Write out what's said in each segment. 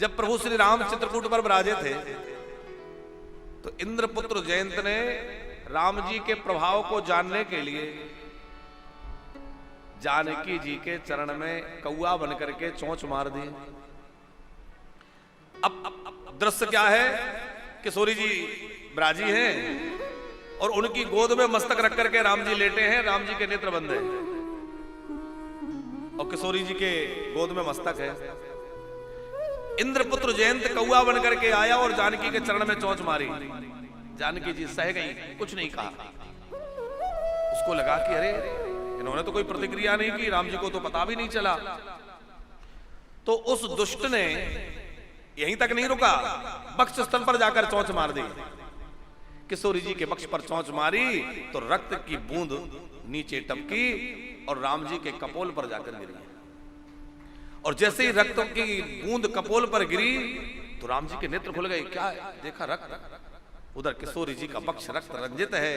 जब प्रभु श्री राम चित्रकूट पर विराजे थे तो इंद्रपुत्र जयंत ने राम जी के प्रभाव को जानने के लिए जानकी जी के चरण में कौआ बनकर के चोंच मार दी। अब दृश्य क्या है, किशोरी जी विराजी हैं और उनकी गोद में मस्तक रख करके राम जी लेटे हैं, राम जी के नेत्र बंद हैं और किशोरी जी के गोद में मस्तक है। इंद्रपुत्र जयंत कौआ बनकर के आया और जानकी के चरण में चोंच मारी। जानकी जी सह गई, कुछ नहीं कहा। उसको लगा कि अरे इन्होंने तो कोई प्रतिक्रिया नहीं की, राम जी को तो पता भी नहीं चला। तो उस दुष्ट ने यहीं तक नहीं रुका, वक्ष स्थल पर जाकर चोंच मार दी। किशोरी जी के वक्ष पर चोंच मारी तो रक्त की बूंद नीचे टपकी और राम जी के कपोल पर जाकर गिरी। और जैसे ही रक्त की बूंद कपोल पर गिरी तो राम जी के नेत्र खुल गए। क्या देखा, रक्त। उधर किशोरी जी का वक्ष रक्त रंजित है।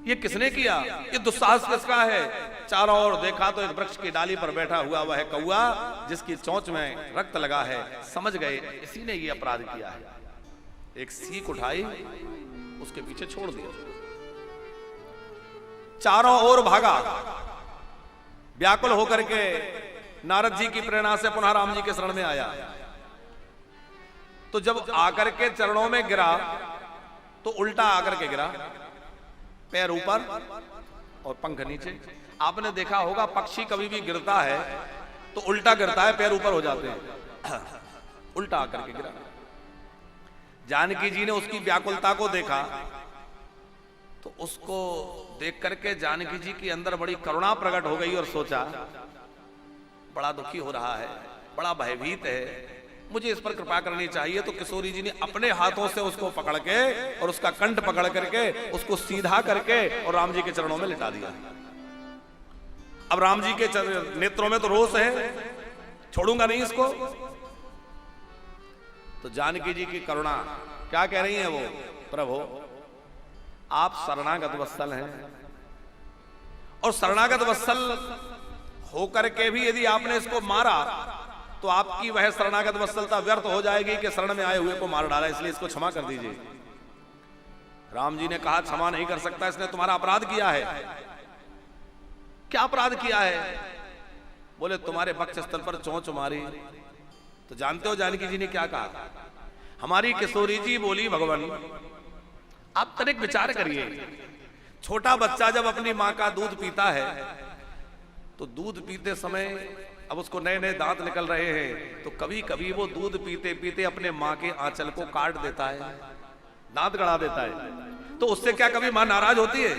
ये किसने किया, ये दुस्साहस किसका है? चारों ओर देखा तो एक वृक्ष की डाली पर बैठा हुआ वह कौआ जिसकी चोंच में रक्त लगा है। समझ गए इसी ने ये अपराध किया है। एक सीख उठाई, उसके पीछे छोड़ दिया, चारों ओर भागा। व्याकुल होकर के नारद जी की प्रेरणा से पुनः राम जी के शरण में आया। तो जब आकर के चरणों में गिरा तो उल्टा आकर के गिरा, पैर ऊपर और पंख नीचे। आपने देखा होगा पक्षी कभी भी गिरता है तो उल्टा गिरता है, पैर ऊपर हो जाते हैं। उल्टा आकर के गिरा। जानकी जी ने उसकी व्याकुलता को देखा तो उसको देख करके जानकी जी के अंदर बड़ी करुणा प्रकट हो गई और सोचा बड़ा दुखी हो रहा है, बड़ा भयभीत है, मुझे इस पर कृपा करनी चाहिए। तो किशोरी जी ने अपने हाथों से उसको पकड़ के और उसका कंठ पकड़ करके उसको सीधा करके और राम जी के चरणों में लिटा दिया। अब राम जी के नेत्रों में तो रोष है, छोड़ूंगा नहीं इसको। तो जानकी जी की करुणा क्या कह रही है वो, प्रभु आप शरणागत वत्सल हैं और शरणागत वत्सल होकर के भी यदि आपने इसको मारा तो आपकी वह शरणागत वत्सलता व्यर्थ हो जाएगी कि शरण में आए हुए को मार डाला, इसलिए इसको क्षमा कर दीजिए। राम जी ने कहा क्षमा नहीं कर सकता, इसने तुम्हारा अपराध किया है। क्या अपराध किया है? बोले तुम्हारे वक्ष स्थल पर चोंच मारी। तो जानते हो जानकी जी ने क्या कहा? हमारी किशोरी जी बोली भगवान आप तनिक विचार करिए, छोटा बच्चा जब अपनी मां का दूध पीता है तो दूध पीते समय अब उसको नए नए दांत निकल रहे हैं तो कभी कभी वो दूध पीते पीते अपने मां के आंचल को काट देता है, दांत गड़ा देता है। तो उससे क्या कभी मां नाराज होती है?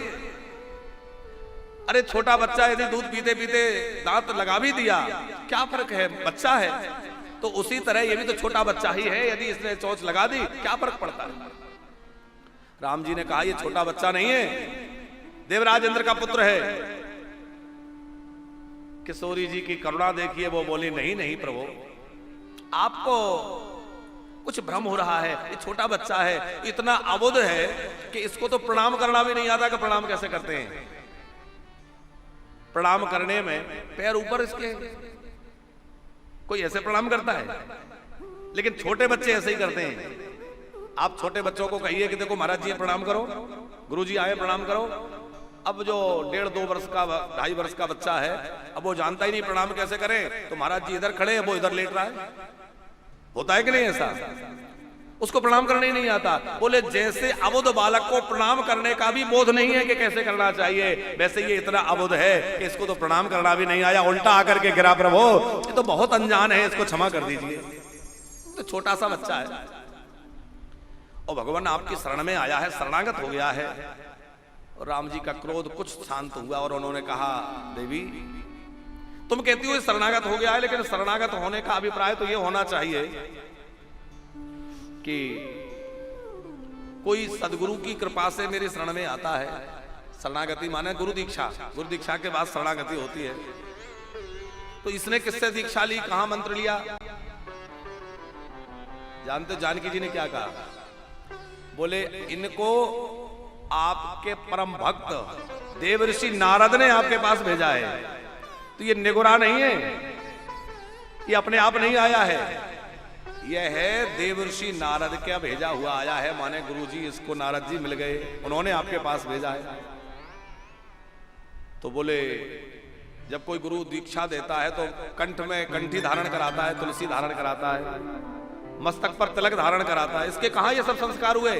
अरे छोटा बच्चा यदि दूध पीते पीते दांत लगा भी दिया, क्या फर्क है, बच्चा है। तो उसी तरह ये भी तो छोटा बच्चा ही है, यदि इसने चोंच लगा दी क्या फर्क पड़ता है? राम जी ने कहा ये छोटा बच्चा नहीं है, देवराज इंद्र का पुत्र है। किशोरी जी की करुणा देखिए, वो बोली नहीं नहीं प्रभु आपको कुछ भ्रम हो रहा है, ये छोटा बच्चा है, इतना अबुध है कि इसको तो प्रणाम करना भी नहीं आता कि प्रणाम कैसे करते हैं। प्रणाम करने में पैर ऊपर इसके, कोई ऐसे प्रणाम करता है? लेकिन छोटे बच्चे ऐसे ही करते हैं। आप छोटे बच्चों को कहिए कि देखो महाराज जी प्रणाम करो, गुरुजी आए प्रणाम करो। अब जो 1.5-2 वर्ष का 2.5 वर्ष का बच्चा है, अब वो जानता ही नहीं प्रणाम कैसे करें, तो महाराज जी इधर खड़े हैं, वो इधर लेट रहा है। होता है कि नहीं ऐसा? उसको प्रणाम करने ही नहीं आता। बोले जैसे अबुध बालक को प्रणाम करने का भी बोध नहीं है कि कैसे करना चाहिए, वैसे ये इतना अबुध है कि इसको तो प्रणाम करना भी नहीं आया, उल्टा आकर के गिरा। प्रभु ये तो बहुत अनजान है, इसको क्षमा कर दीजिए, तो छोटा सा बच्चा है और भगवान आपकी शरण में आया है, शरणागत हो गया है। और राम जी का क्रोध कुछ शांत हुआ और उन्होंने कहा देवी तुम कहती हो शरणागत हो गया है, लेकिन शरणागत होने का अभिप्राय तो ये होना चाहिए कि कोई सदगुरु की कृपा से मेरे शरण में आता है। शरणागति माने गुरु दीक्षा, गुरु दीक्षा के बाद शरणागति होती है। तो इसने किससे दीक्षा ली, कहां मंत्र लिया? जानते जानकी जी ने क्या कहा? बोले इनको आपके परम भक्त देव ऋषि नारद ने आपके पास भेजा है। तो ये निगुरा नहीं है, ये अपने आप नहीं आया है, यह है देवर्षि नारद का भेजा हुआ आया है। माने गुरुजी इसको नारद जी मिल गए, उन्होंने आपके पास भेजा है। तो बोले जब कोई गुरु दीक्षा देता है तो कंठ में कंठी धारण कराता है, तुलसी धारण कराता है, मस्तक पर तिलक धारण कराता है, इसके कहां ये सब संस्कार हुए?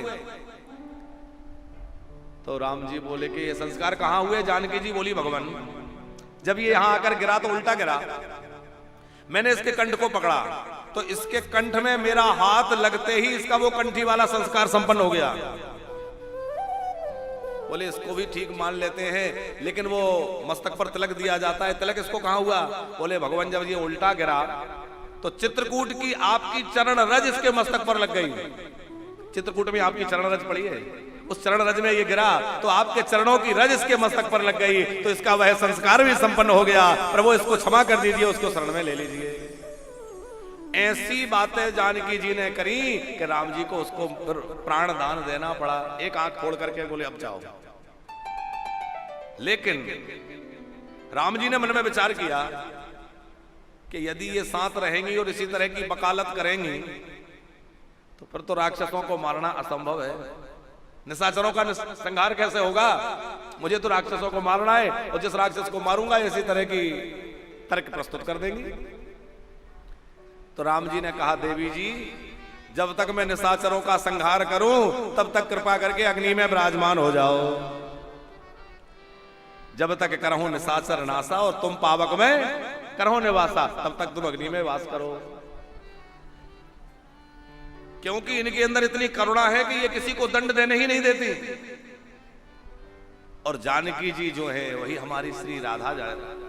तो राम जी बोले कि ये संस्कार कहां हुए? जानकी जी बोली भगवान जब ये यहां आकर गिरा तो उल्टा गिरा, मैंने इसके कंठ को पकड़ा तो इसके कंठ में मेरा हाथ लगते ही इसका वो कंठी वाला संस्कार संपन्न हो गया। बोले इसको भी ठीक मान लेते हैं, लेकिन वो मस्तक पर तिलक दिया जाता है, तिलक इसको कहां हुआ? बोले भगवान जब ये उल्टा गिरा तो चित्रकूट की आपकी चरण रज इसके मस्तक पर लग गई। चित्रकूट में आपकी चरण रज पड़ी है, उस चरण रज में ये गिरा तो आपके चरणों की रज इसके मस्तक पर लग गई, तो इसका वह संस्कार भी संपन्न हो गया। प्रभु इसको क्षमा कर दीजिए, उसको शरण में ले लीजिए। ऐसी बातें जानकी जी ने करी कि राम जी को उसको प्राण दान देना पड़ा। एक आंख खोल करके बोले अब जाओ। लेकिन राम जी ने मन में विचार किया कि यदि ये साथ रहेंगी और इसी तरह की वकालत करेंगी तो फिर तो राक्षसों को मारना असंभव है। निशाचरों का संहार कैसे होगा? मुझे तो राक्षसों को मारना है, और जिस राक्षस को मारूंगा इसी तरह की तर्क प्रस्तुत कर देंगी। तो राम जी ने कहा देवी जी जब तक मैं निशाचरों का संहार करूं तब तक कृपा करके अग्नि में विराजमान हो जाओ। जब तक करहूं निशाचर नासा और तुम पावक में करहूं निवासा, तब तक तुम अग्नि में वास करो। क्योंकि इनके अंदर इतनी करुणा है कि ये किसी को दंड देने ही नहीं देती। और जानकी जी जो है वही हमारी श्री राधा